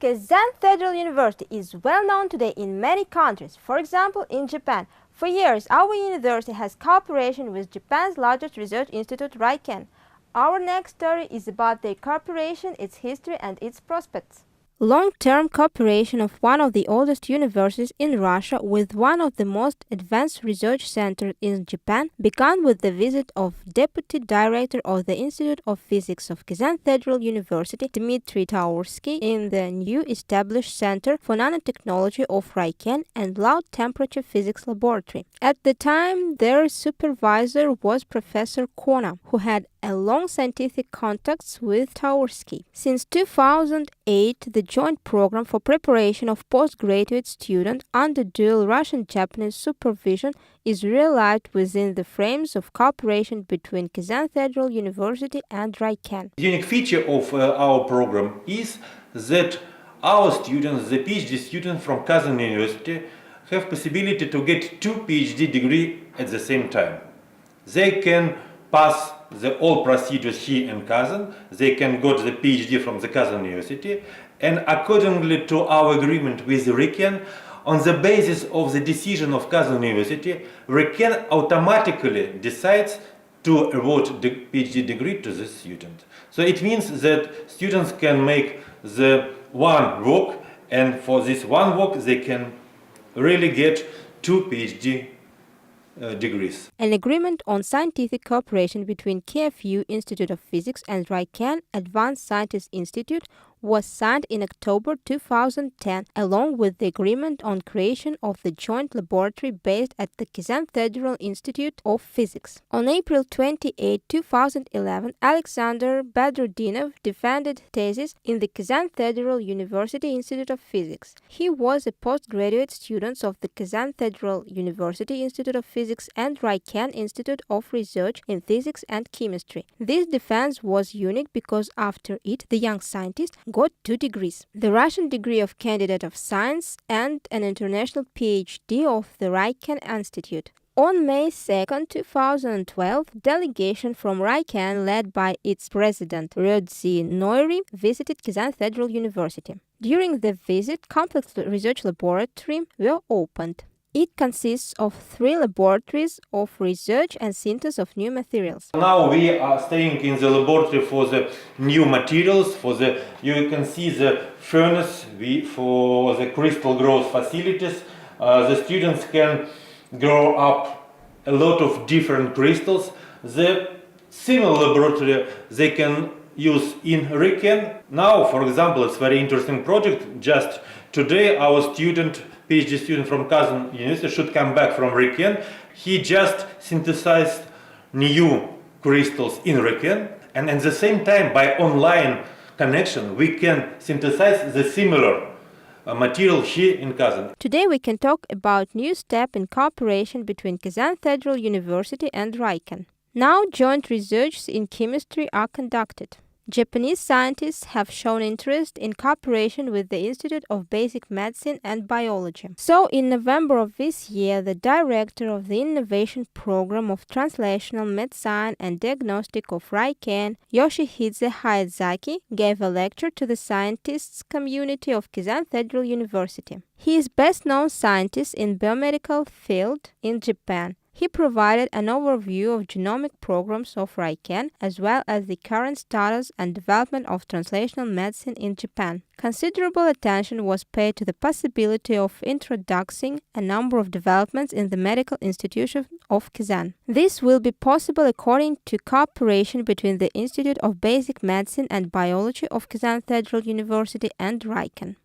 Kazan Federal University is well known today in many countries, for example in Japan. For years, our university has cooperation with Japan's largest research institute, RICKEN. Our next story is about their cooperation, its history and its prospects. Long-term cooperation of one of the oldest universities in Russia with one of the most advanced research centers in Japan began with the visit of Deputy Director of the Institute of Physics of Kazan Federal University, Dmitry Taursky, in the new established Center for Nanotechnology of RICKEN and Low-Temperature Physics Laboratory. At the time, their supervisor was Professor Kona, who had a long scientific contacts with Taursky. Since 2008, the joint program for preparation of postgraduate students under dual Russian-Japanese supervision is realized within the frames of cooperation between Kazan Federal University and RICKEN. The unique feature of our program is that our students, the PhD students from Kazan University, have possibility to get 2 PhD degrees at the same time. They can pass all procedures here in Kazan, they can go to the PhD from the Kazan University, and accordingly to our agreement with RICKEN, on the basis of the decision of Kazan University, RICKEN automatically decides to award the PhD degree to the student. So it means that students can make the one work, and for this one work they can really get 2 PhD degrees. An agreement on scientific cooperation between KFU Institute of Physics and RICKEN Advanced Scientists Institute was signed in October 2010, along with the agreement on creation of the joint laboratory based at the Kazan Federal Institute of Physics. On April 28, 2011, Alexander Badrudinov defended thesis in the Kazan Federal University Institute of Physics. He was a postgraduate student of the Kazan Federal University Institute of Physics and RICKEN Institute of Research in Physics and Chemistry. This defense was unique because after it, the young scientist got 2 degrees, the Russian degree of Candidate of Science and an international PhD of the RICKEN Institute. On May 2, 2012, delegation from RICKEN led by its president Ryozi Noiri visited Kazan Federal University. During the visit, complex research laboratories were opened. It consists of 3 laboratories of research and synthesis of new materials. Now we are staying in the laboratory for the new materials, you can see the furnace for the crystal growth facilities. The students can grow up a lot of different crystals. The similar laboratory they can use in RICKEN. Now, for example, it's a very interesting project. Just today our PhD student from Kazan University should come back from RICKEN. He just synthesized new crystals in RICKEN, and at the same time, by online connection, we can synthesize the similar material here in Kazan. Today we can talk about new step in cooperation between Kazan Federal University and RICKEN. Now joint research in chemistry are conducted. Japanese scientists have shown interest in cooperation with the Institute of Basic Medicine and Biology. So, in November of this year, the director of the Innovation Program of Translational Medicine and Diagnostic of RICKEN, Yoshihide Hayazaki, gave a lecture to the scientists community of Kazan Federal University. He is best-known scientist in biomedical field in Japan. He provided an overview of genomic programs of RICKEN as well as the current status and development of translational medicine in Japan. Considerable attention was paid to the possibility of introducing a number of developments in the medical institution of Kazan. This will be possible according to cooperation between the Institute of Basic Medicine and Biology of Kazan Federal University and RICKEN.